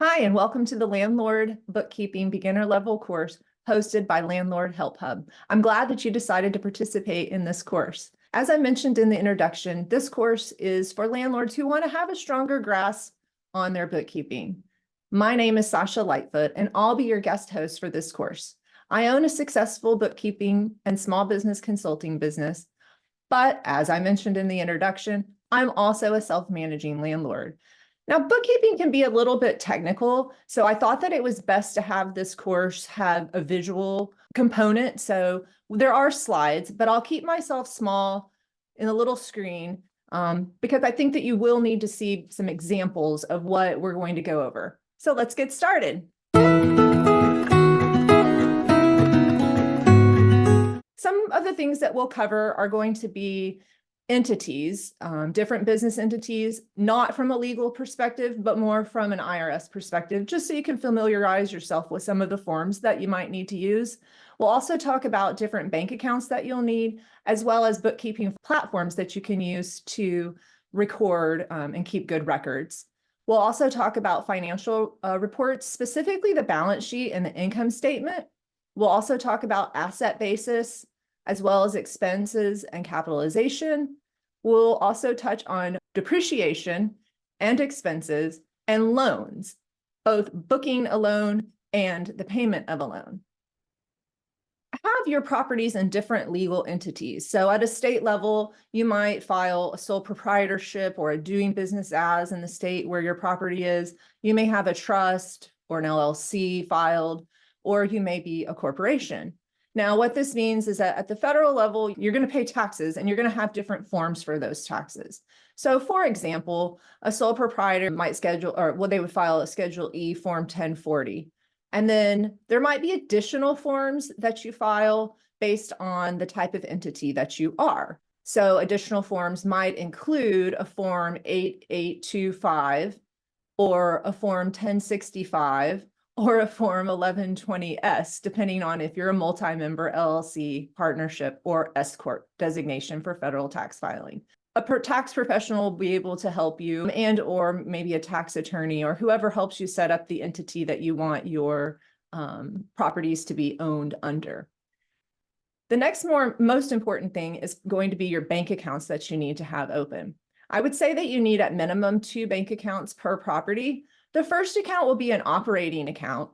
Hi, and welcome to the Landlord Bookkeeping Beginner Level course hosted by Landlord Help Hub. I'm glad that you decided to participate in this course. As I mentioned in the introduction, this course is for landlords who want to have a stronger grasp on their bookkeeping. My name is Sasha Lightfoot, and I'll be your guest host for this course. I own a successful bookkeeping and small business consulting business, but as I mentioned in the introduction, I'm also a self-managing landlord. Now, bookkeeping can be a little bit technical, so I thought that it was best to have this course have a visual component. So there are slides, but I'll keep myself small in a little screen because I think that you will need to see some examples of what we're going to go over. So let's get started. Some of the things that we'll cover are going to be entities, different business entities, not from a legal perspective, but more from an IRS perspective, just so you can familiarize yourself with some of the forms that you might need to use. We'll also talk about different bank accounts that you'll need, as well as bookkeeping platforms that you can use to record and keep good records. We'll also talk about financial reports, specifically the balance sheet and the income statement. We'll also talk about asset basis, as well as expenses and capitalization. We'll also touch on depreciation and expenses and loans, both booking a loan and the payment of a loan. Have your properties in different legal entities. So at a state level, you might file a sole proprietorship or a doing business as in the state where your property is. You may have a trust or an LLC filed, or you may be a corporation. Now, what this means is that at the federal level, you're going to pay taxes and you're going to have different forms for those taxes. So for example, a sole proprietor might they would file a Schedule E Form 1040. And then there might be additional forms that you file based on the type of entity that you are. So additional forms might include a Form 8825 or a Form 1065 or a Form 1120S, depending on if you're a multi-member LLC, partnership, or S Corp designation for federal tax filing. A tax professional will be able to help you, and or maybe a tax attorney or whoever helps you set up the entity that you want your properties to be owned under. The next most important thing is going to be your bank accounts that you need to have open. I would say that you need at minimum 2 bank accounts per property. The first account will be an operating account,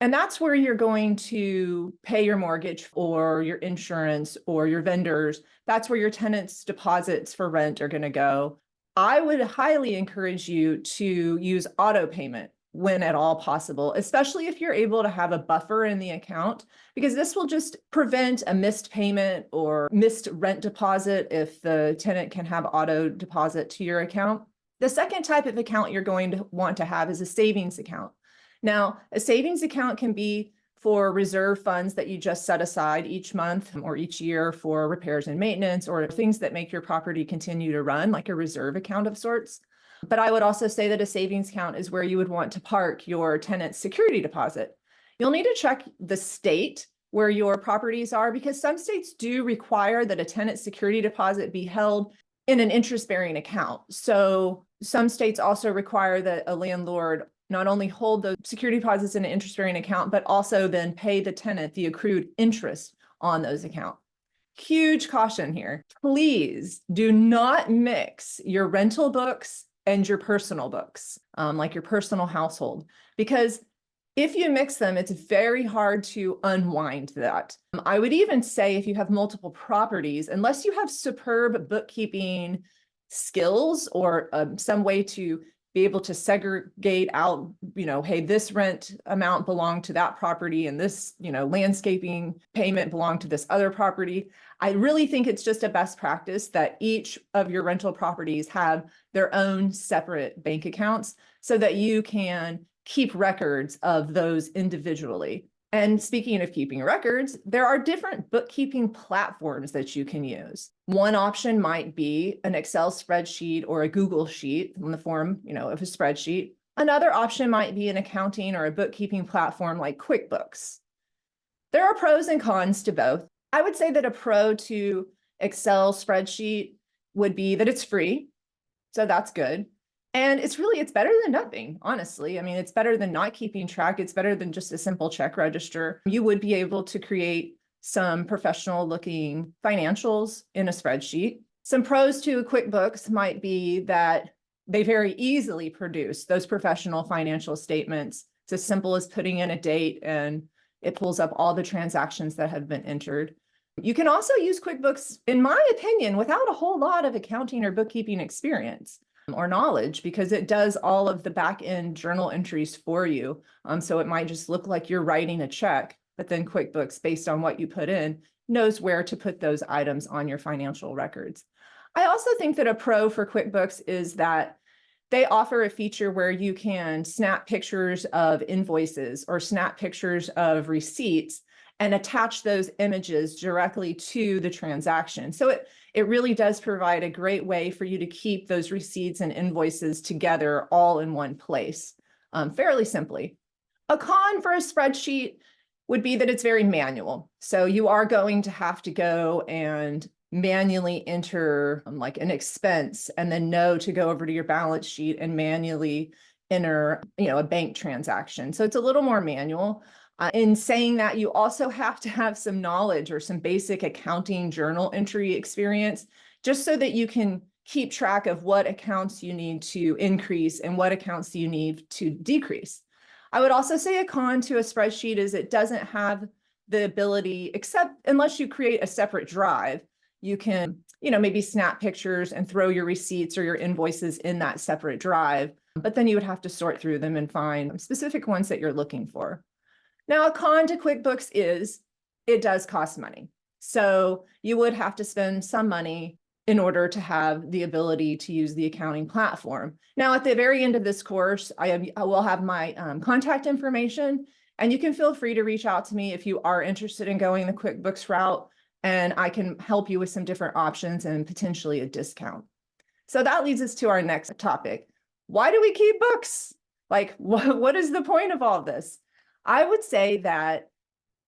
and that's where you're going to pay your mortgage or your insurance or your vendors. That's where your tenants' deposits for rent are going to go. I would highly encourage you to use auto payment when at all possible, especially if you're able to have a buffer in the account, because this will just prevent a missed payment or missed rent deposit if the tenant can have auto deposit to your account. The second type of account you're going to want to have is a savings account. Now, a savings account can be for reserve funds that you just set aside each month or each year for repairs and maintenance or things that make your property continue to run, like a reserve account of sorts. But I would also say that a savings account is where you would want to park your tenant's security deposit. You'll need to check the state where your properties are, because some states do require that a tenant security deposit be held in an interest-bearing account. So some states also require that a landlord not only hold the security deposits in an interest-bearing account, but also then pay the tenant the accrued interest on those accounts. Huge caution here. Please do not mix your rental books and your personal books, like your personal household, because if you mix them, it's very hard to unwind that. I would even say if you have multiple properties, unless you have superb bookkeeping skills or some way to be able to segregate out, hey, this rent amount belonged to that property and this, landscaping payment belonged to this other property. I really think it's just a best practice that each of your rental properties have their own separate bank accounts so that you can keep records of those individually. And speaking of keeping records, there are different bookkeeping platforms that you can use. One option might be an Excel spreadsheet or a Google sheet in the form, of a spreadsheet. Another option might be an accounting or a bookkeeping platform like QuickBooks. There are pros and cons to both. I would say that a pro to Excel spreadsheet would be that it's free. So that's good. And it's better than nothing, honestly. I mean, it's better than not keeping track. It's better than just a simple check register. You would be able to create some professional looking financials in a spreadsheet. Some pros to QuickBooks might be that they very easily produce those professional financial statements. It's as simple as putting in a date and it pulls up all the transactions that have been entered. You can also use QuickBooks, in my opinion, without a whole lot of accounting or bookkeeping experience or knowledge, because it does all of the back end journal entries for you. So it might just look like you're writing a check, but then QuickBooks, based on what you put in, knows where to put those items on your financial records. I also think that a pro for QuickBooks is that they offer a feature where you can snap pictures of invoices or snap pictures of receipts and attach those images directly to the transaction. So it really does provide a great way for you to keep those receipts and invoices together all in one place, fairly simply. A con for a spreadsheet would be that it's very manual. So you are going to have to go and manually enter like an expense and then know to go over to your balance sheet and manually enter, a bank transaction. So it's a little more manual. In saying that, you also have to have some knowledge or some basic accounting journal entry experience, just so that you can keep track of what accounts you need to increase and what accounts you need to decrease. I would also say a con to a spreadsheet is it doesn't have the ability, except unless you create a separate drive, you can, maybe snap pictures and throw your receipts or your invoices in that separate drive, but then you would have to sort through them and find specific ones that you're looking for. Now, a con to QuickBooks is it does cost money. So you would have to spend some money in order to have the ability to use the accounting platform. Now, at the very end of this course, I will have my contact information, and you can feel free to reach out to me if you are interested in going the QuickBooks route, and I can help you with some different options and potentially a discount. So that leads us to our next topic. Why do we keep books? Like, what is the point of all this? I would say that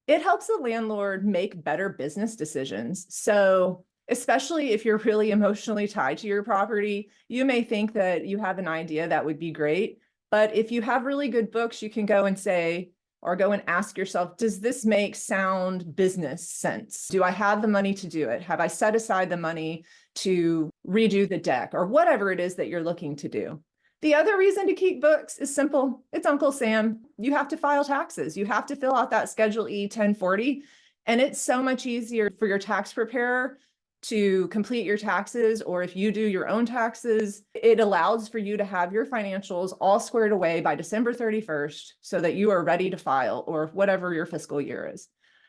it helps the landlord make better business decisions. So especially if you're really emotionally tied to your property, you may think that you have an idea that would be great. But if you have really good books, you can go and say, or go and ask yourself, does this make sound business sense? Do I have the money to do it? Have I set aside the money to redo the deck or whatever it is that you're looking to do? The other reason to keep books is simple. It's Uncle Sam. You have to file taxes. You have to fill out that Schedule E 1040. And it's so much easier for your tax preparer to complete your taxes, or if you do your own taxes, it allows for you to have your financials all squared away by December 31st so that you are ready to file, or whatever your fiscal year is.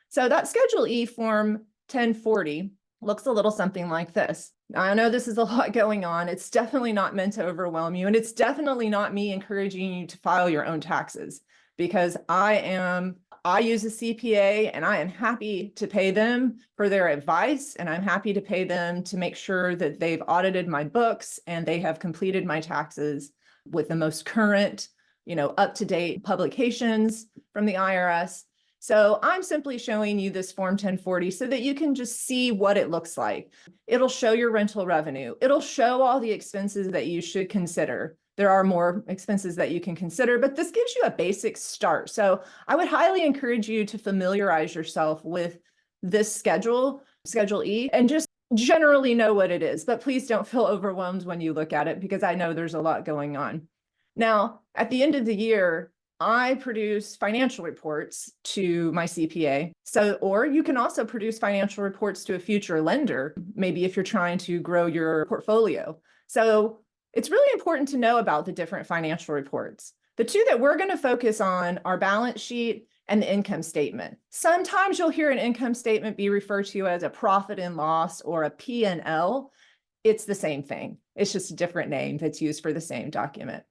So that Schedule E form 1040 looks a little something like this. I know this is a lot going on. It's definitely not meant to overwhelm you, and it's definitely not me encouraging you to file your own taxes, because I use a CPA and I am happy to pay them for their advice, and I'm happy to pay them to make sure that they've audited my books and they have completed my taxes with the most current, up-to-date publications from the IRS. So I'm simply showing you this Form 1040 so that you can just see what it looks like. It'll show your rental revenue. It'll show all the expenses that you should consider. There are more expenses that you can consider, but this gives you a basic start. So I would highly encourage you to familiarize yourself with this Schedule E, and just generally know what it is. But please don't feel overwhelmed when you look at it, because I know there's a lot going on. Now, at the end of the year, I produce financial reports to my CPA. Or you can also produce financial reports to a future lender, maybe if you're trying to grow your portfolio. So it's really important to know about the different financial reports. The two that we're going to focus on are balance sheet and the income statement. Sometimes you'll hear an income statement be referred to as a profit and loss or a P&L. It's the same thing. It's just a different name that's used for the same document.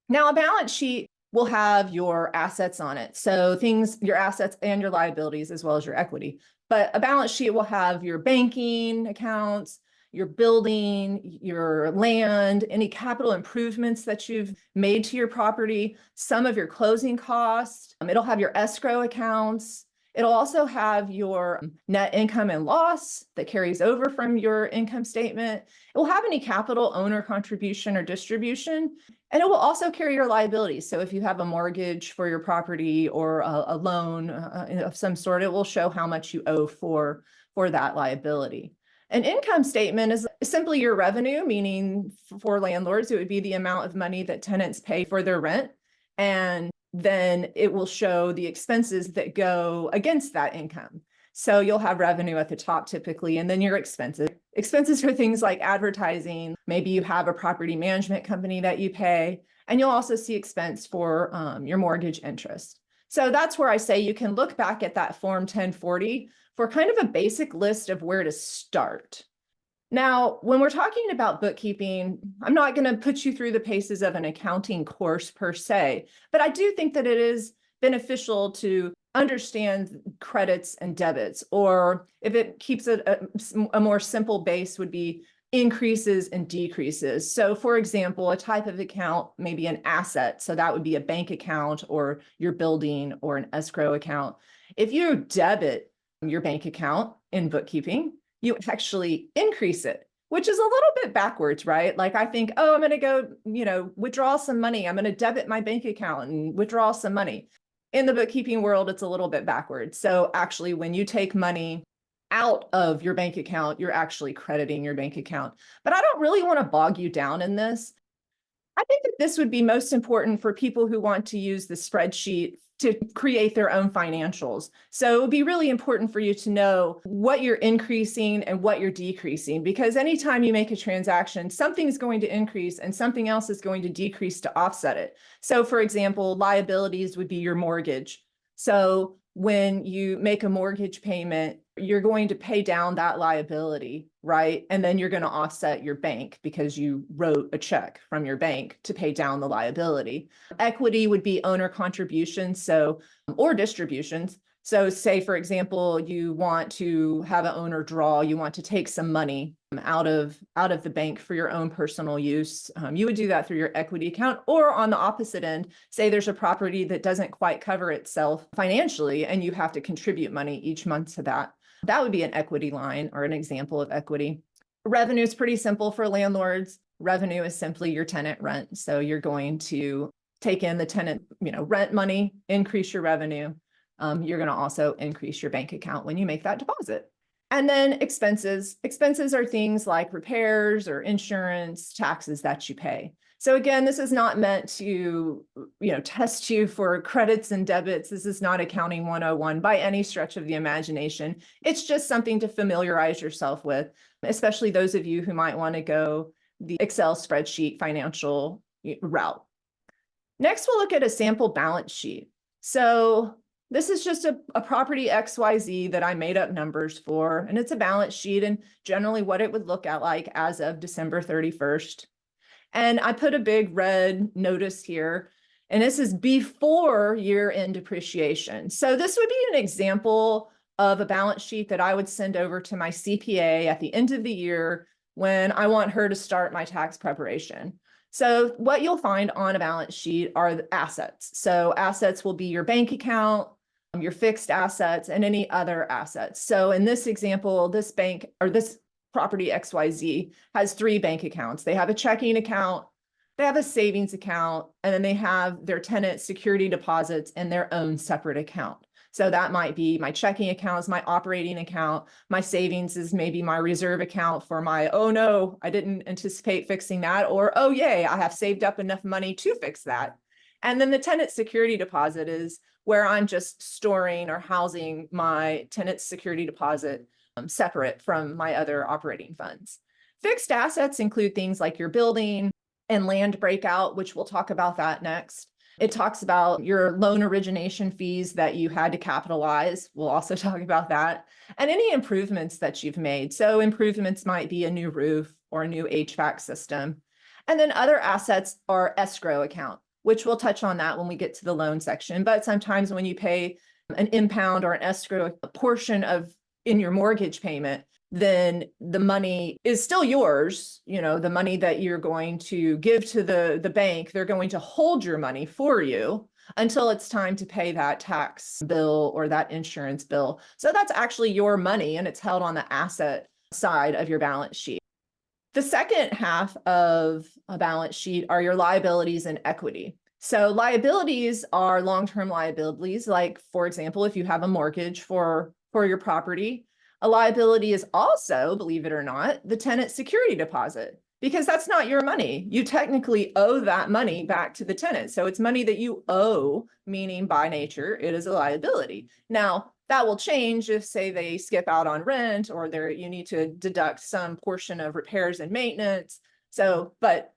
Now, a balance sheet will have your assets on it. So your assets and your liabilities, as well as your equity. But a balance sheet will have your banking accounts, your building, your land, any capital improvements that you've made to your property, some of your closing costs. It'll have your escrow accounts. It'll also have your net income and loss that carries over from your income statement. It will have any capital, owner contribution or distribution, and it will also carry your liabilities. So if you have a mortgage for your property or a loan of some sort, it will show how much you owe for that liability. An income statement is simply your revenue, meaning for landlords, it would be the amount of money that tenants pay for their rent. And then it will show the expenses that go against that income. So you'll have revenue at the top typically, and then your expenses. Expenses are things like advertising. Maybe you have a property management company that you pay, and you'll also see expense for your mortgage interest. So that's where I say you can look back at that Form 1040 for kind of a basic list of where to start. Now, when we're talking about bookkeeping, I'm not going to put you through the paces of an accounting course per se, but I do think that it is beneficial to understand credits and debits, or if it keeps it a more simple base would be increases and decreases. So for example, a type of account may be an asset. So that would be a bank account or your building or an escrow account. If you debit your bank account in bookkeeping, you actually increase it, which is a little bit backwards, right? Like I think, oh, I'm going to go, withdraw some money. I'm going to debit my bank account and withdraw some money. In the bookkeeping world, it's a little bit backwards. So actually, when you take money out of your bank account, you're actually crediting your bank account. But I don't really want to bog you down in this. I think that this would be most important for people who want to use the spreadsheet to create their own financials. So it would be really important for you to know what you're increasing and what you're decreasing, because anytime you make a transaction, something's going to increase and something else is going to decrease to offset it. So for example, liabilities would be your mortgage. So when you make a mortgage payment, you're going to pay down that liability, right? And then you're going to offset your bank because you wrote a check from your bank to pay down the liability. Equity would be owner contributions, or distributions. So say, for example, you want to have an owner draw, you want to take some money out of the bank for your own personal use. You would do that through your equity account, or on the opposite end, say there's a property that doesn't quite cover itself financially and you have to contribute money each month to that. That would be an equity line or an example of equity. Revenue is pretty simple for landlords. Revenue is simply your tenant rent. So you're going to take in the tenant, rent money, increase your revenue. You're going to also increase your bank account when you make that deposit. And then expenses. Expenses are things like repairs or insurance, taxes that you pay. So again, this is not meant to, test you for credits and debits. This is not accounting 101 by any stretch of the imagination. It's just something to familiarize yourself with, especially those of you who might want to go the Excel spreadsheet financial route. Next, we'll look at a sample balance sheet. So this is just a property XYZ that I made up numbers for, and it's a balance sheet and generally what it would look at like as of December 31st. And I put a big red notice here, and this is before year-end depreciation. So this would be an example of a balance sheet that I would send over to my CPA at the end of the year when I want her to start my tax preparation. So what you'll find on a balance sheet are the assets. So assets will be your bank account, your fixed assets, and any other assets. So in this example, this bank or this property XYZ has 3 bank accounts. They have a checking account, they have a savings account, and then they have their tenant security deposits in their own separate account. So that might be my checking account is my operating account. My savings is maybe my reserve account for my, oh no, I didn't anticipate fixing that, or oh yay, I have saved up enough money to fix that. And then the tenant security deposit is where I'm just storing or housing my tenant security deposit separate from my other operating funds. Fixed assets include things like your building and land breakout, which we'll talk about that next. It talks about your loan origination fees that you had to capitalize. We'll also talk about that. And any improvements that you've made. So improvements might be a new roof or a new HVAC system. And then other assets are escrow account, which we'll touch on that when we get to the loan section. But sometimes when you pay an impound or an escrow portion of in your mortgage payment, then the money is still yours. The money that you're going to give to the bank, they're going to hold your money for you. until it's time to pay that tax bill or that insurance bill. So that's actually your money, and it's held on the asset side of your balance sheet. The second half of a balance sheet are your liabilities and equity. So liabilities are long-term liabilities, like, for example, if you have a mortgage for your property. A liability is also, believe it or not, the tenant security deposit, because that's not your money. You technically owe that money back to the tenant. So it's money that you owe, meaning by nature, it is a liability. Now, that will change if, say, they skip out on rent, or you need to deduct some portion of repairs and maintenance. So, but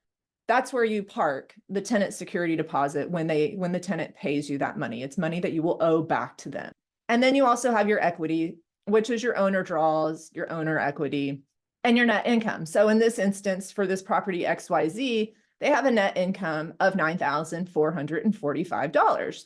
that's where you park the tenant security deposit when the tenant pays you that money. It's money that you will owe back to them. And then you also have your equity, which is your owner draws, your owner equity, and your net income. So in this instance, for this property XYZ, they have a net income of $9,445.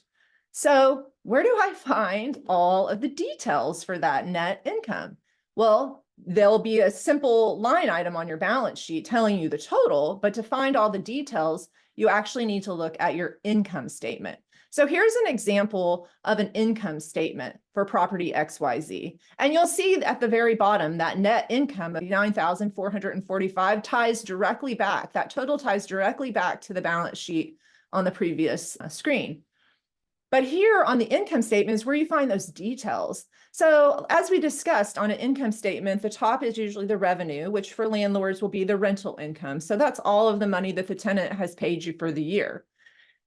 So where do I find all of the details for that net income? Well, there'll be a simple line item on your balance sheet telling you the total, but to find all the details, you actually need to look at your income statement. So here's an example of an income statement for property XYZ. And you'll see at the very bottom that net income of $9,445 ties directly back. That total ties directly back to the balance sheet on the previous screen. But here on the income statement is where you find those details. So as we discussed on an income statement, the top is usually the revenue, which for landlords will be the rental income. So that's all of the money that the tenant has paid you for the year.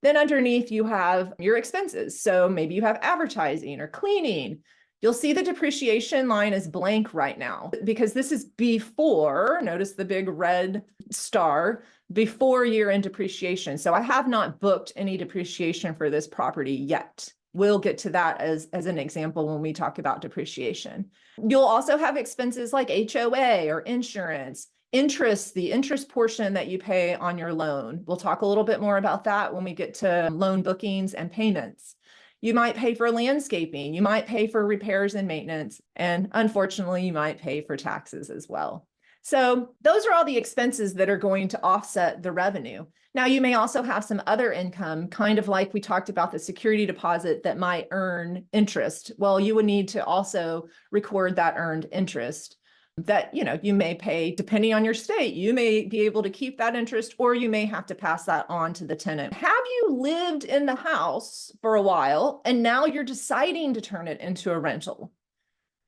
Then underneath you have your expenses. So maybe you have advertising or cleaning. You'll see the depreciation line is blank right now because this is before, notice the big red star, before year-end depreciation. So I have not booked any depreciation for this property yet. We'll get to that as an example when we talk about depreciation. You'll also have expenses like HOA or insurance. Interest, the interest portion that you pay on your loan. We'll talk a little bit more about that when we get to loan bookings and payments. You might pay for landscaping, you might pay for repairs and maintenance, and unfortunately, you might pay for taxes as well. So those are all the expenses that are going to offset the revenue. Now, you may also have some other income, kind of like we talked about the security deposit that might earn interest. Well, you would need to also record that earned interest that, you may pay depending on your state. You may be able to keep that interest, or you may have to pass that on to the tenant. Have you lived in the house for a while and now you're deciding to turn it into a rental?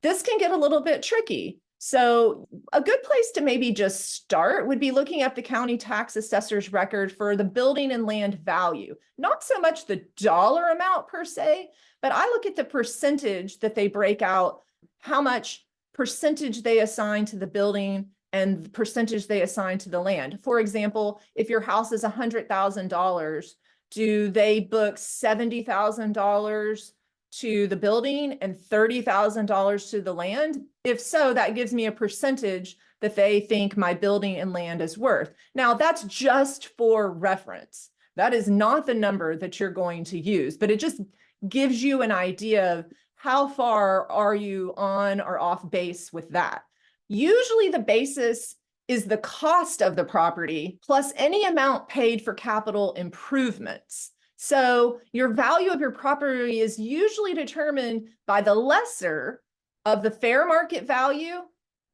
This can get a little bit tricky. So a good place to maybe just start would be looking at the county tax assessor's record for the building and land value. Not so much the dollar amount per se, but I look at the percentage that they break out, how much percentage they assign to the building and the percentage they assign to the land. For example, if your house is $100,000, do they book $70,000 to the building and $30,000 to the land? If so, that gives me a percentage that they think my building and land is worth. Now, that's just for reference. That is not the number that you're going to use, but it just gives you an idea of how far are you on or off base with that. Usually the basis is the cost of the property plus any amount paid for capital improvements. So your value of your property is usually determined by the lesser of the fair market value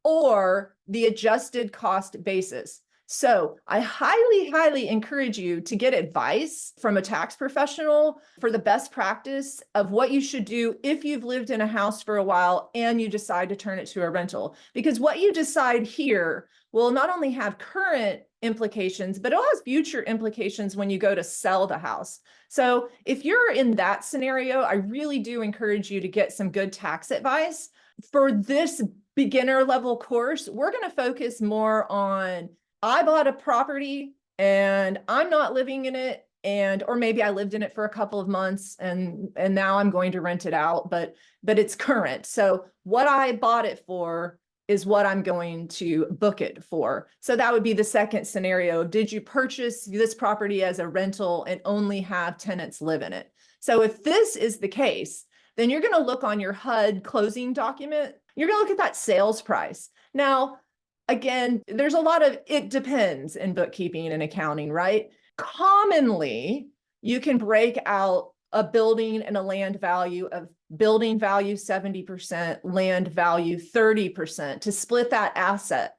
or the adjusted cost basis. So I highly, highly encourage you to get advice from a tax professional for the best practice of what you should do if you've lived in a house for a while and you decide to turn it to a rental. Because what you decide here will not only have current implications, but it has future implications when you go to sell the house. So if you're in that scenario, I really do encourage you to get some good tax advice. For this beginner level course, we're going to focus more on, I bought a property and I'm not living in it, or maybe I lived in it for a couple of months and now I'm going to rent it out, but it's current. So what I bought it for is what I'm going to book it for. So that would be the second scenario. Did you purchase this property as a rental and only have tenants live in it? So if this is the case, then you're going to look on your HUD closing document. You're going to look at that sales price. Now, again, there's a lot of it depends in bookkeeping and accounting, right? Commonly, you can break out a building and a land value of building value 70%, land value 30% to split that asset.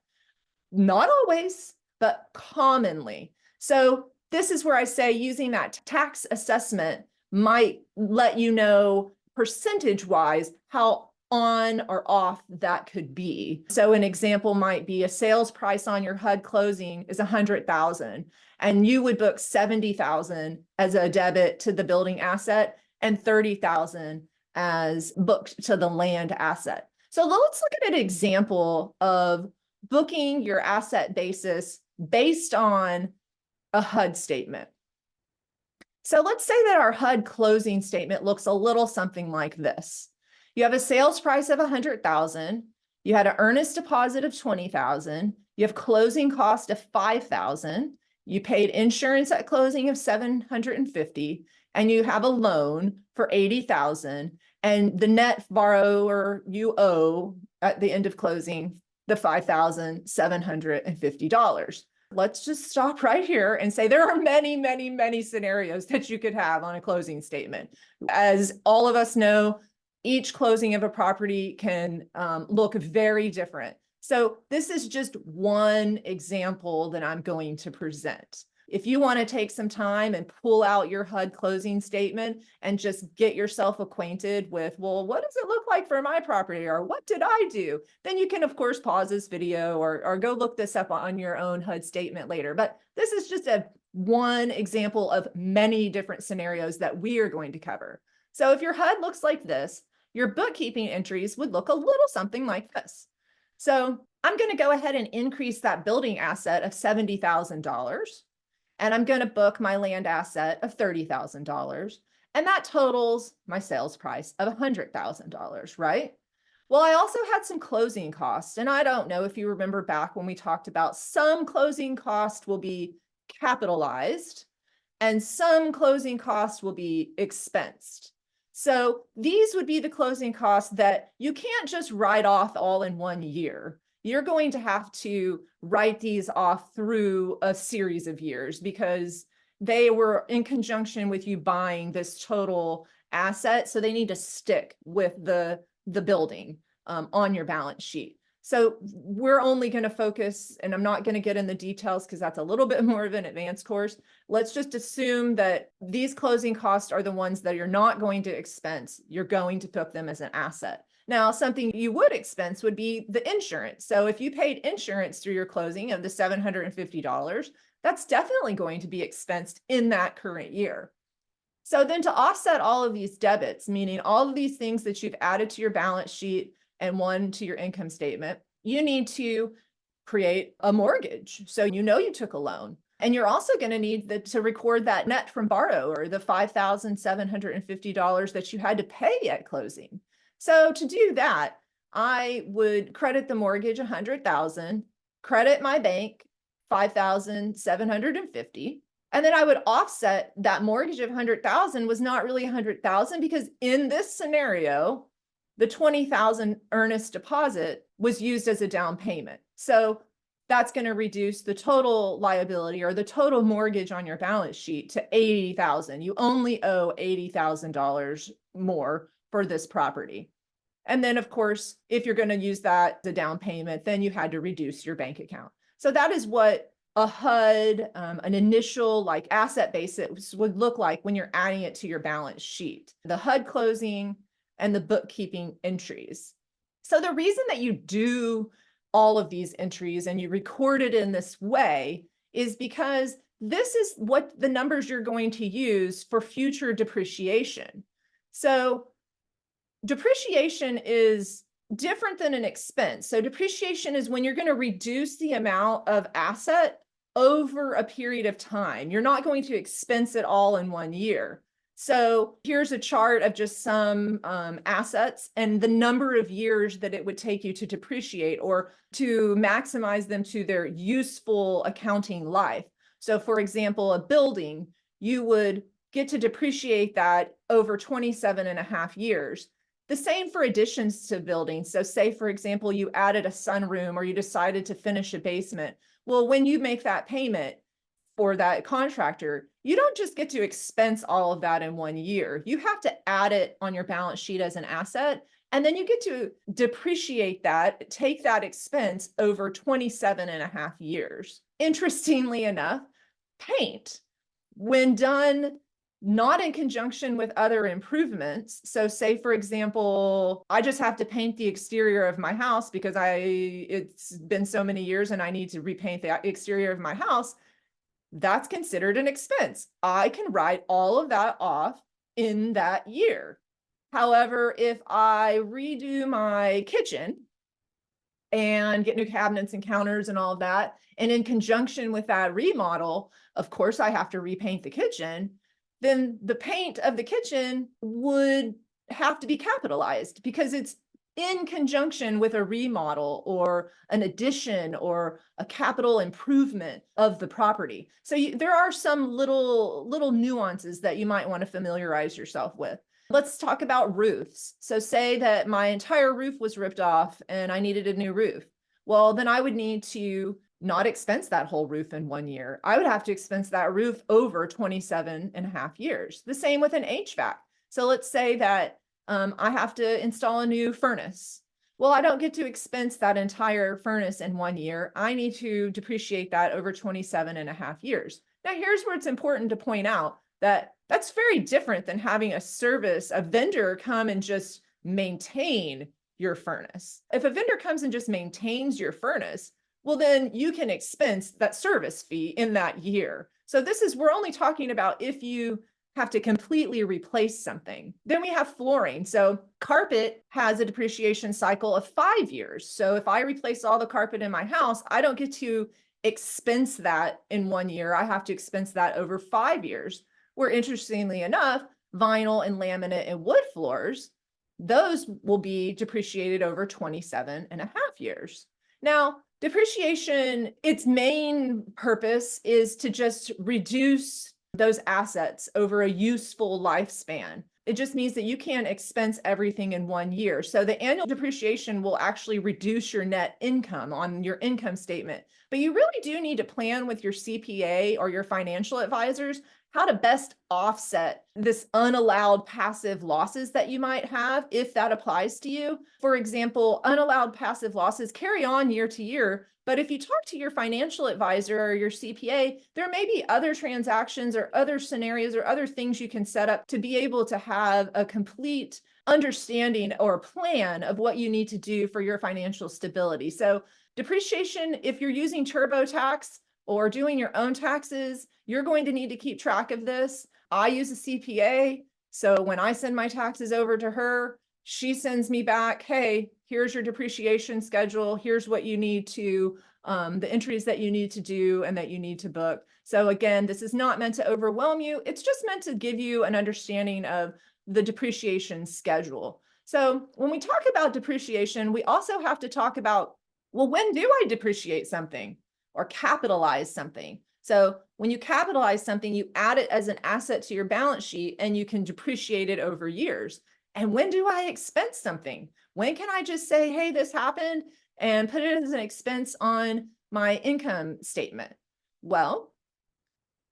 Not always, but commonly. So this is where I say using that tax assessment might let you know percentage-wise how on or off that could be. So an example might be a sales price on your HUD closing is 100,000, and you would book 70,000 as a debit to the building asset and 30,000 as booked to the land asset. So let's look at an example of booking your asset basis based on a HUD statement. So let's say that our HUD closing statement looks a little something like this. You have a sales price of 100,000. You had an earnest deposit of 20,000. You have closing cost of 5,000. You paid insurance at closing of 750, and you have a loan for 80,000. And the net borrower you owe at the end of closing the $5,750. Let's just stop right here and say there are many, many, many scenarios that you could have on a closing statement. As all of us know, each closing of a property can look very different. So this is just one example that I'm going to present. If you want to take some time and pull out your HUD closing statement and just get yourself acquainted with, well, what does it look like for my property, or what did I do? Then you can, of course, pause this video or go look this up on your own HUD statement later. But this is just one example of many different scenarios that we are going to cover. So if your HUD looks like this, your bookkeeping entries would look a little something like this. So I'm going to go ahead and increase that building asset of $70,000. And I'm going to book my land asset of $30,000. And that totals my sales price of $100,000, right? Well, I also had some closing costs. And I don't know if you remember back when we talked about some closing cost will be capitalized and some closing costs will be expensed. So these would be the closing costs that you can't just write off all in one year. You're going to have to write these off through a series of years because they were in conjunction with you buying this total asset. So they need to stick with the building on your balance sheet. So we're only going to focus, and I'm not going to get in the details because that's a little bit more of an advanced course. Let's just assume that these closing costs are the ones that you're not going to expense. You're going to book them as an asset. Now, something you would expense would be the insurance. So if you paid insurance through your closing of the $750, that's definitely going to be expensed in that current year. So then to offset all of these debits, meaning all of these things that you've added to your balance sheet and one to your income statement, you need to create a mortgage. So you know you took a loan. And you're also going to need to record that net from borrow, or the $5,750 that you had to pay at closing. So to do that, I would credit the mortgage $100,000, credit my bank $5,750, and then I would offset that mortgage of $100,000 was not really $100,000 because in this scenario, the $20,000 earnest deposit was used as a down payment. So that's going to reduce the total liability or the total mortgage on your balance sheet to $80,000. You only owe $80,000 more for this property. And then, of course, if you're going to use that as a down payment, then you had to reduce your bank account. So that is what a HUD, an initial like asset basis would look like when you're adding it to your balance sheet. The HUD closing and the bookkeeping entries. So the reason that you do all of these entries and you record it in this way is because this is what the numbers you're going to use for future depreciation. So depreciation is different than an expense. So depreciation is when you're going to reduce the amount of asset over a period of time. You're not going to expense it all in one year. So here's a chart of just some assets and the number of years that it would take you to depreciate or to maximize them to their useful accounting life. So for example, a building, you would get to depreciate that over 27.5 years. The same for additions to buildings. So say, for example, you added a sunroom or you decided to finish a basement. Well, when you make that payment for that contractor, you don't just get to expense all of that in 1 year. You have to add it on your balance sheet as an asset. And then you get to depreciate that, take that expense over 27.5 years. Interestingly enough, paint, when done not in conjunction with other improvements. So say, for example, I just have to paint the exterior of my house because it's been so many years and I need to repaint the exterior of my house. That's considered an expense. I can write all of that off in that year. However, if I redo my kitchen and get new cabinets and counters and all of that, and in conjunction with that remodel, of course, I have to repaint the kitchen, then the paint of the kitchen would have to be capitalized because it's in conjunction with a remodel or an addition or a capital improvement of the property. So there are some little nuances that you might want to familiarize yourself with. Let's talk about roofs. So say that my entire roof was ripped off and I needed a new roof. Well, then I would need to not expense that whole roof in 1 year. I would have to expense that roof over 27.5 years. The same with an HVAC. So let's say that I have to install a new furnace. Well, I don't get to expense that entire furnace in 1 year. I need to depreciate that over 27.5 years. Now, here's where it's important to point out that that's very different than having a vendor come and just maintain your furnace. If a vendor comes and just maintains your furnace, well, then you can expense that service fee in that year. So we're only talking about if you have to completely replace something. Then we have flooring. So carpet has a depreciation cycle of 5 years. So if I replace all the carpet in my house, I don't get to expense that in 1 year. I have to expense that over 5 years. Where interestingly enough, vinyl and laminate and wood floors, those will be depreciated over 27.5 years. Now, depreciation, its main purpose is to just reduce those assets over a useful lifespan. It just means that you can't expense everything in 1 year. So the annual depreciation will actually reduce your net income on your income statement. But you really do need to plan with your CPA or your financial advisors how to best offset this unallowed passive losses that you might have if that applies to you. For example, unallowed passive losses carry on year to year, but if you talk to your financial advisor or your CPA, there may be other transactions or other scenarios or other things you can set up to be able to have a complete understanding or plan of what you need to do for your financial stability. So depreciation, if you're using TurboTax or doing your own taxes, you're going to need to keep track of this. I use a CPA. So when I send my taxes over to her, she sends me back, hey, here's your depreciation schedule. Here's what you need to, the entries that you need to do and that you need to book. So again, this is not meant to overwhelm you. It's just meant to give you an understanding of the depreciation schedule. So when we talk about depreciation, we also have to talk about, well, when do I depreciate something or capitalize something? So when you capitalize something, you add it as an asset to your balance sheet and you can depreciate it over years. And when do I expense something? When can I just say, hey, this happened and put it as an expense on my income statement? Well,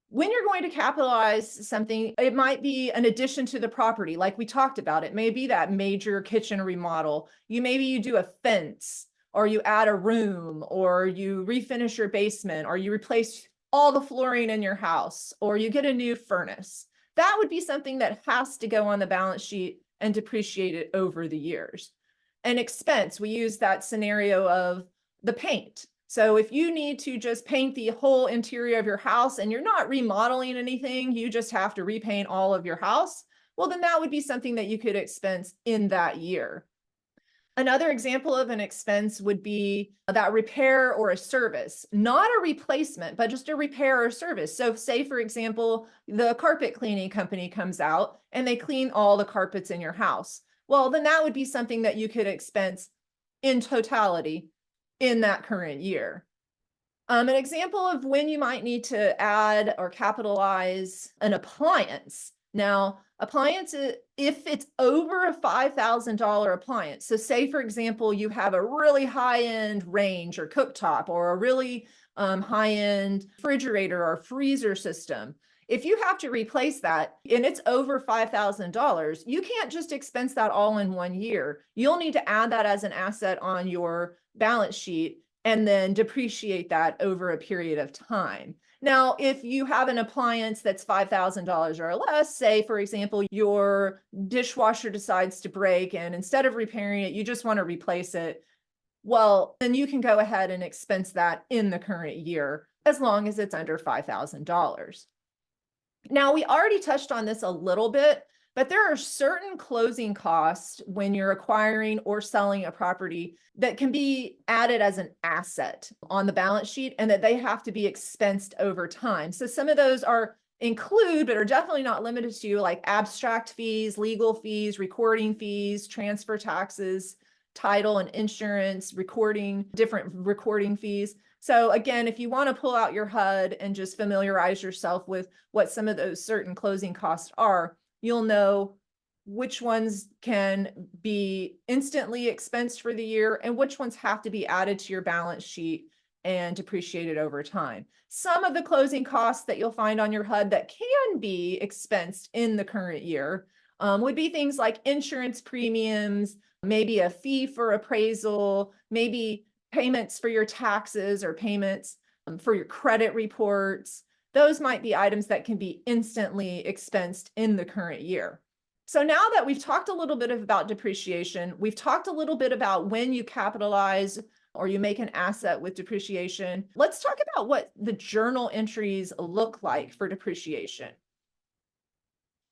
when you're going to capitalize something, it might be an addition to the property, like we talked about. It may be that major kitchen remodel. Maybe you do a fence, or you add a room, or you refinish your basement, or you replace all the flooring in your house, or you get a new furnace. That would be something that has to go on the balance sheet and depreciate it over the years. An expense, we use that scenario of the paint. So if you need to just paint the whole interior of your house and you're not remodeling anything, you just have to repaint all of your house, well, then that would be something that you could expense in that year. Another example of an expense would be that repair or a service, not a replacement, but just a repair or service. So say, for example, the carpet cleaning company comes out and they clean all the carpets in your house. Well, then that would be something that you could expense in totality in that current year. An example of when you might need to add or capitalize an appliance. Now, appliances, if it's over a $5,000 appliance, so say, for example, you have a really high-end range or cooktop or a really high-end refrigerator or freezer system. If you have to replace that and it's over $5,000, you can't just expense that all in 1 year. You'll need to add that as an asset on your balance sheet and then depreciate that over a period of time. Now, if you have an appliance that's $5,000 or less, say, for example, your dishwasher decides to break and instead of repairing it, you just want to replace it, well, then you can go ahead and expense that in the current year as long as it's under $5,000. Now, we already touched on this a little bit, but there are certain closing costs when you're acquiring or selling a property that can be added as an asset on the balance sheet and that they have to be expensed over time. So some of those include, but are definitely not limited to, like abstract fees, legal fees, recording fees, transfer taxes, title and insurance, different recording fees. So again, if you want to pull out your HUD and just familiarize yourself with what some of those certain closing costs are, you'll know which ones can be instantly expensed for the year and which ones have to be added to your balance sheet and depreciated over time. Some of the closing costs that you'll find on your HUD that can be expensed in the current year would be things like insurance premiums, maybe a fee for appraisal, maybe payments for your taxes or payments for your credit reports. Those might be items that can be instantly expensed in the current year. So now that we've talked a little bit about depreciation, we've talked a little bit about when you capitalize or you make an asset with depreciation, let's talk about what the journal entries look like for depreciation.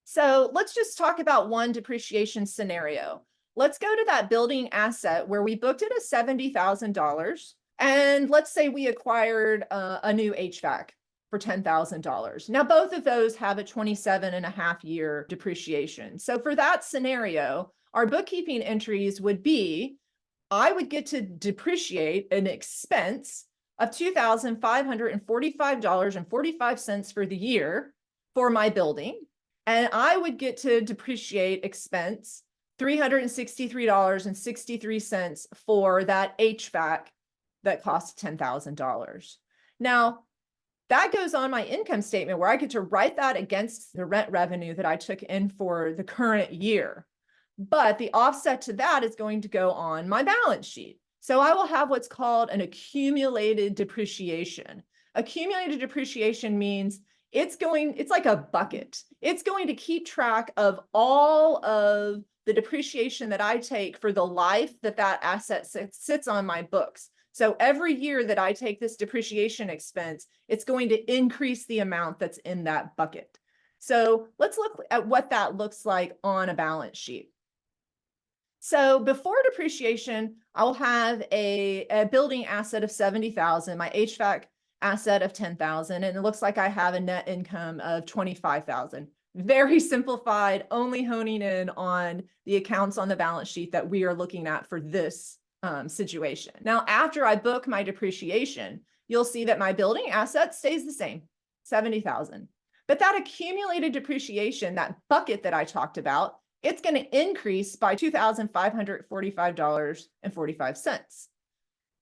So let's just talk about one depreciation scenario. Let's go to that building asset where we booked it as $70,000. And let's say we acquired a new HVAC for $10,000. Now, both of those have a 27.5-year depreciation. So for that scenario, our bookkeeping entries would be, I would get to depreciate an expense of $2,545.45 for the year for my building. And I would get to depreciate expense $363.63 for that HVAC that costs $10,000. Now, that goes on my income statement where I get to write that against the rent revenue that I took in for the current year. But the offset to that is going to go on my balance sheet. So I will have what's called an accumulated depreciation. Accumulated depreciation means it's like a bucket. It's going to keep track of all of the depreciation that I take for the life that asset sits on my books. So every year that I take this depreciation expense, it's going to increase the amount that's in that bucket. So let's look at what that looks like on a balance sheet. So before depreciation, I'll have a building asset of $70,000, my HVAC asset of $10,000, and it looks like I have a net income of $25,000. Very simplified, only honing in on the accounts on the balance sheet that we are looking at for this situation. Now, after I book my depreciation, you'll see that my building asset stays the same, $70,000. But that accumulated depreciation, that bucket that I talked about, it's going to increase by $2,545.45.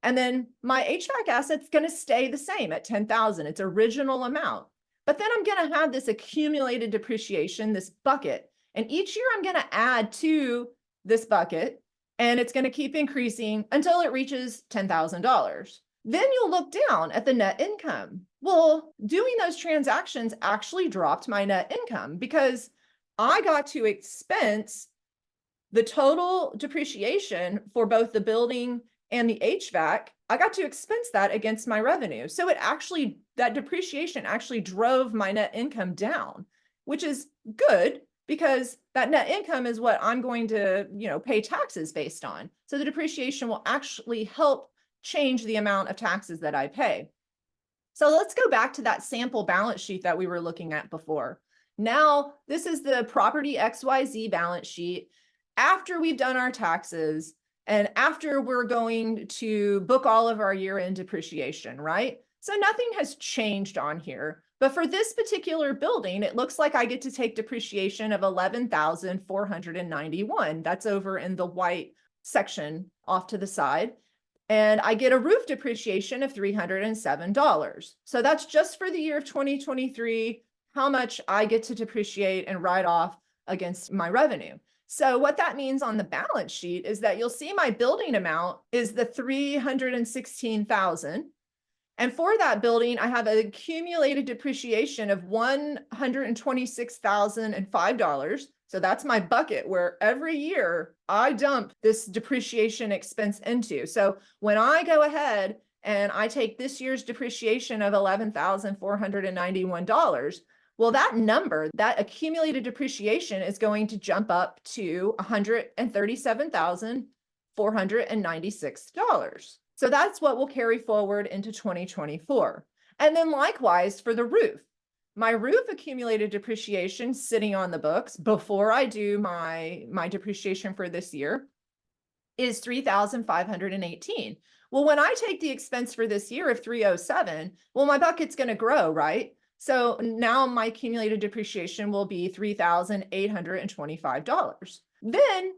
And then my HVAC asset's going to stay the same at $10,000, its original amount. But then I'm going to have this accumulated depreciation, this bucket, and each year I'm going to add to this bucket, and it's going to keep increasing until it reaches $10,000. Then you'll look down at the net income. Well, doing those transactions actually dropped my net income because I got to expense the total depreciation for both the building and the HVAC. I got to expense that against my revenue. So that depreciation actually drove my net income down, which is good because that net income is what I'm going to, pay taxes based on. So the depreciation will actually help change the amount of taxes that I pay. So let's go back to that sample balance sheet that we were looking at before. Now, this is the property XYZ balance sheet after we've done our taxes and after we're going to book all of our year-end depreciation, right? So nothing has changed on here. But for this particular building, it looks like I get to take depreciation of $11,491. That's over in the white section off to the side. And I get a roof depreciation of $307. So that's just for the year of 2023 how much I get to depreciate and write off against my revenue. So what that means on the balance sheet is that you'll see my building amount is the 316,000. And for that building, I have an accumulated depreciation of $126,005. So that's my bucket where every year I dump this depreciation expense into. So when I go ahead and I take this year's depreciation of $11,491, well, that number, that accumulated depreciation is going to jump up to $137,496. So that's what will carry forward into 2024. And then likewise for the roof. My roof accumulated depreciation sitting on the books before I do my depreciation for this year is 3,518. Well, when I take the expense for this year of 307, well, my bucket's going to grow, right? So now my accumulated depreciation will be $3,825. Then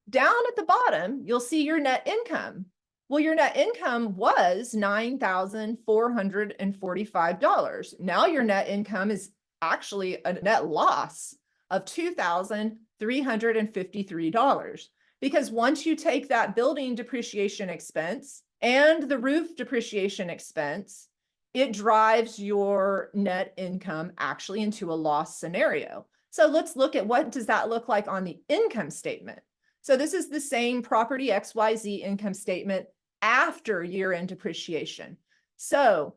down at the bottom, you'll see your net income. Well, your net income was $9,445. Now your net income is actually a net loss of $2,353. Because once you take that building depreciation expense and the roof depreciation expense, it drives your net income actually into a loss scenario. So let's look at what does that look like on the income statement. So this is the same property XYZ income statement after year-end depreciation. So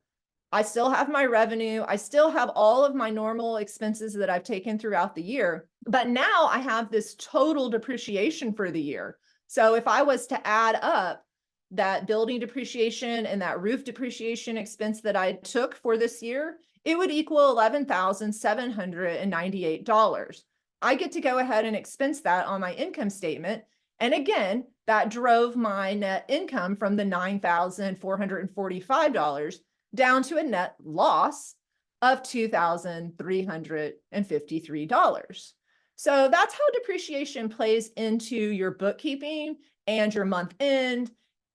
I still have my revenue. I still have all of my normal expenses that I've taken throughout the year, but now I have this total depreciation for the year. So if I was to add up that building depreciation and that roof depreciation expense that I took for this year, it would equal $11,798. I get to go ahead and expense that on my income statement. And again, that drove my net income from the $9,445 down to a net loss of $2,353. So that's how depreciation plays into your bookkeeping and your month end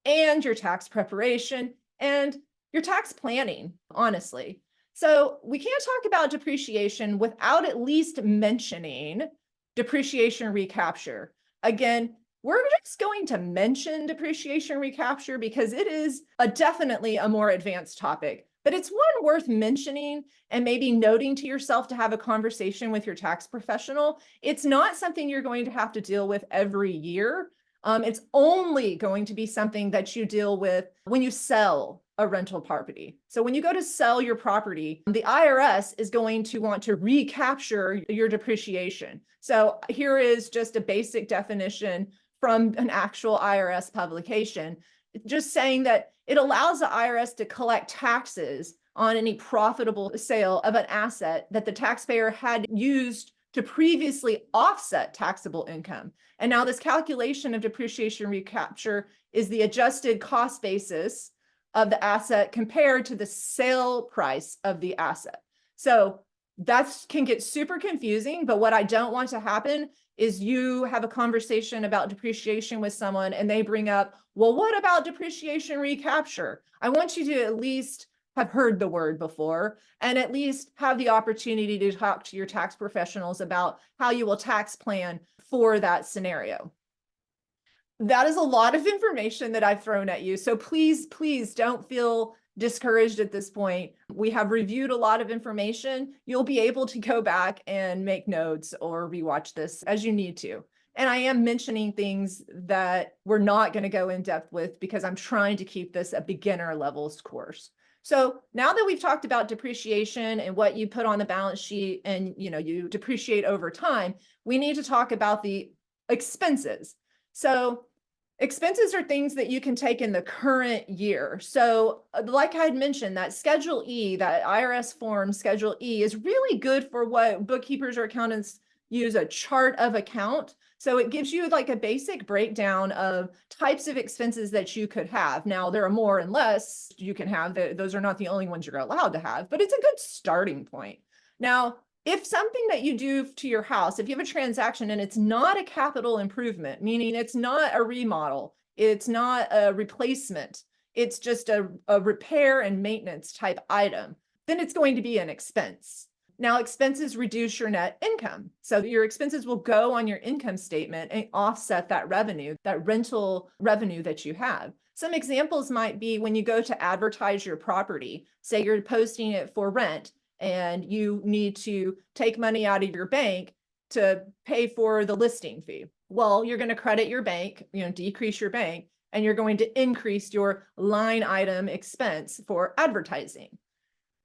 and your tax preparation and your tax planning, honestly. So we can't talk about depreciation without at least mentioning depreciation recapture. Again, we're just going to mention depreciation recapture because it is definitely a more advanced topic, but it's one worth mentioning and maybe noting to yourself to have a conversation with your tax professional. It's not something you're going to have to deal with every year. It's only going to be something that you deal with when you sell a rental property. So when you go to sell your property, the IRS is going to want to recapture your depreciation. So here is just a basic definition from an actual IRS publication, just saying that it allows the IRS to collect taxes on any profitable sale of an asset that the taxpayer had used to previously offset taxable income. And now this calculation of depreciation recapture is the adjusted cost basis of the asset compared to the sale price of the asset. So that can get super confusing, but what I don't want to happen is you have a conversation about depreciation with someone and they bring up, well, what about depreciation recapture? I want you to at least have heard the word before and at least have the opportunity to talk to your tax professionals about how you will tax plan for that scenario. That is a lot of information that I've thrown at you. So please, please don't feel discouraged at this point. We have reviewed a lot of information. You'll be able to go back and make notes or rewatch this as you need to. And I am mentioning things that we're not going to go in depth with because I'm trying to keep this a beginner levels course. So now that we've talked about depreciation and what you put on the balance sheet and you depreciate over time, we need to talk about the expenses. So expenses are things that you can take in the current year. So like I had mentioned, that Schedule E, that IRS form Schedule E is really good for what bookkeepers or accountants use, a chart of account. So it gives you like a basic breakdown of types of expenses that you could have. Now, there are more and less you can have. Those are not the only ones you're allowed to have, but it's a good starting point. Now, if something that you do to your house, if you have a transaction and it's not a capital improvement, meaning it's not a remodel, it's not a replacement, it's just a repair and maintenance type item, then it's going to be an expense. Now, expenses reduce your net income. So your expenses will go on your income statement and offset that revenue, that rental revenue that you have. Some examples might be when you go to advertise your property, say you're posting it for rent and you need to take money out of your bank to pay for the listing fee. Well, you're going to credit your bank, decrease your bank, and you're going to increase your line item expense for advertising.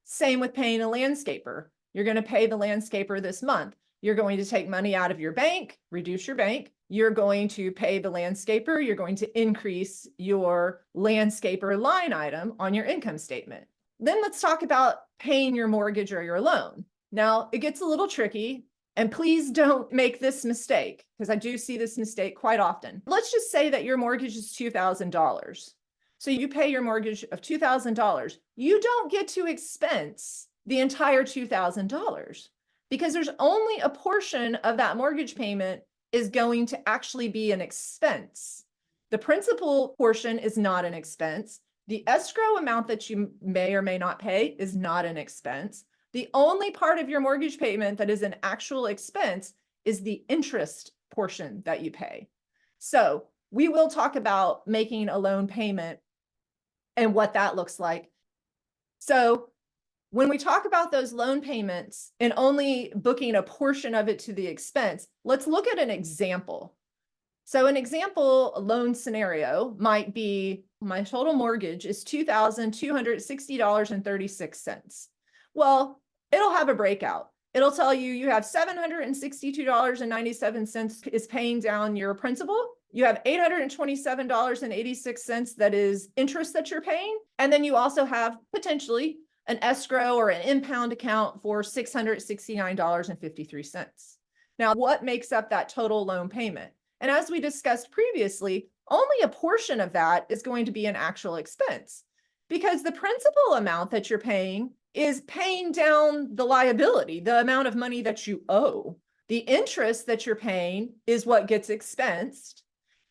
Same with paying a landscaper. You're going to pay the landscaper this month. You're going to take money out of your bank, reduce your bank. You're going to pay the landscaper. You're going to increase your landscaper line item on your income statement. Then let's talk about paying your mortgage or your loan. Now, it gets a little tricky, and please don't make this mistake because I do see this mistake quite often. Let's just say that your mortgage is $2,000. So you pay your mortgage of $2,000. You don't get to expense the entire $2,000 because there's only a portion of that mortgage payment is going to actually be an expense. The principal portion is not an expense. The escrow amount that you may or may not pay is not an expense. The only part of your mortgage payment that is an actual expense is the interest portion that you pay. So we will talk about making a loan payment and what that looks like. So when we talk about those loan payments and only booking a portion of it to the expense, let's look at an example. So an example loan scenario might be my total mortgage is $2,260.36. Well, it'll have a breakout. It'll tell you you have $762.97 is paying down your principal. You have $827.86 that is interest that you're paying. And then you also have potentially an escrow or an impound account for $669.53. Now, what makes up that total loan payment? And as we discussed previously, only a portion of that is going to be an actual expense because the principal amount that you're paying is paying down the liability, the amount of money that you owe. The interest that you're paying is what gets expensed.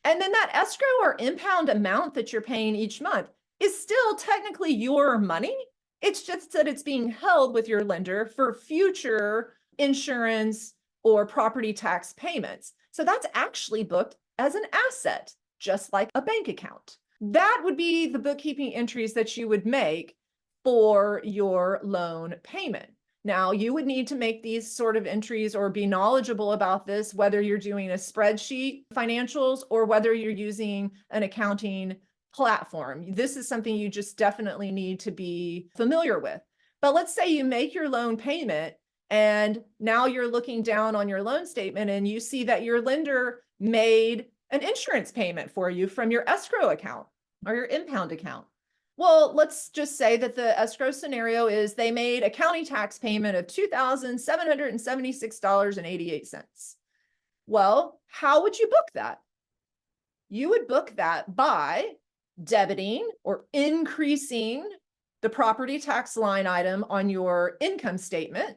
And then that escrow or impound amount that you're paying each month is still technically your money. It's just that it's being held with your lender for future insurance or property tax payments. So that's actually booked as an asset, just like a bank account. That would be the bookkeeping entries that you would make for your loan payment. Now, you would need to make these sort of entries or be knowledgeable about this, whether you're doing a spreadsheet financials or whether you're using an accounting platform. This is something you just definitely need to be familiar with. But let's say you make your loan payment and now you're looking down on your loan statement and you see that your lender made an insurance payment for you from your escrow account or your impound account. Well, let's just say that the escrow scenario is they made a county tax payment of $2,776.88. Well, how would you book that? You would book that by debiting or increasing the property tax line item on your income statement,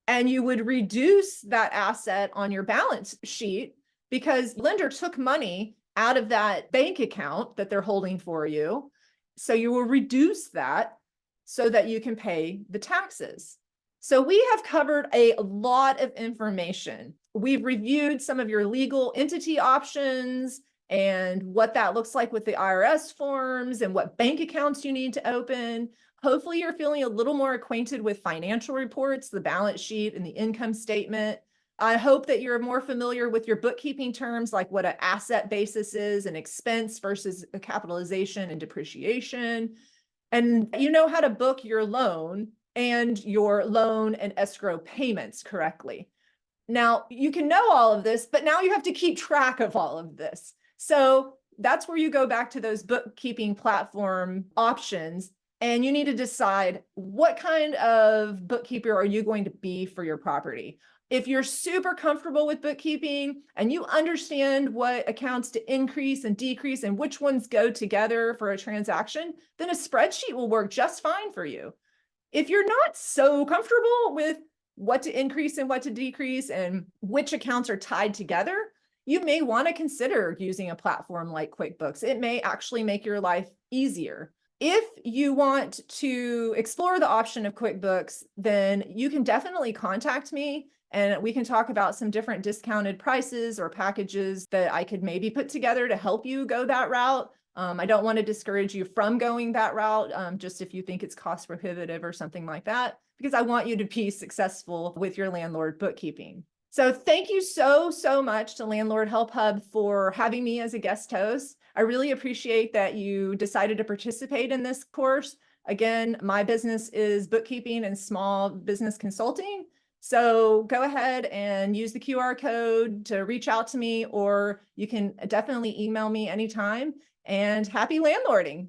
and you would reduce that asset on your balance sheet because lender took money out of that bank account that they're holding for you. So you will reduce that so that you can pay the taxes. So we have covered a lot of information. We've reviewed some of your legal entity options and what that looks like with the IRS forms and what bank accounts you need to open. Hopefully you're feeling a little more acquainted with financial reports, the balance sheet and the income statement. I hope that you're more familiar with your bookkeeping terms, like what an asset basis is, an expense versus a capitalization and depreciation. And you know how to book your loan and your loan and escrow payments correctly. Now, you can know all of this, but now you have to keep track of all of this. So that's where you go back to those bookkeeping platform options. And you need to decide what kind of bookkeeper are you going to be for your property. If you're super comfortable with bookkeeping and you understand what accounts to increase and decrease and which ones go together for a transaction, then a spreadsheet will work just fine for you. If you're not so comfortable with what to increase and what to decrease and which accounts are tied together, you may want to consider using a platform like QuickBooks. It may actually make your life easier. If you want to explore the option of QuickBooks, then you can definitely contact me and we can talk about some different discounted prices or packages that I could maybe put together to help you go that route. I don't want to discourage you from going that route, just if you think it's cost prohibitive or something like that, because I want you to be successful with your landlord bookkeeping. So thank you so, so much to Landlord Help Hub for having me as a guest host. I really appreciate that you decided to participate in this course. Again, my business is bookkeeping and small business consulting. So go ahead and use the QR code to reach out to me, or you can definitely email me anytime. And happy landlording.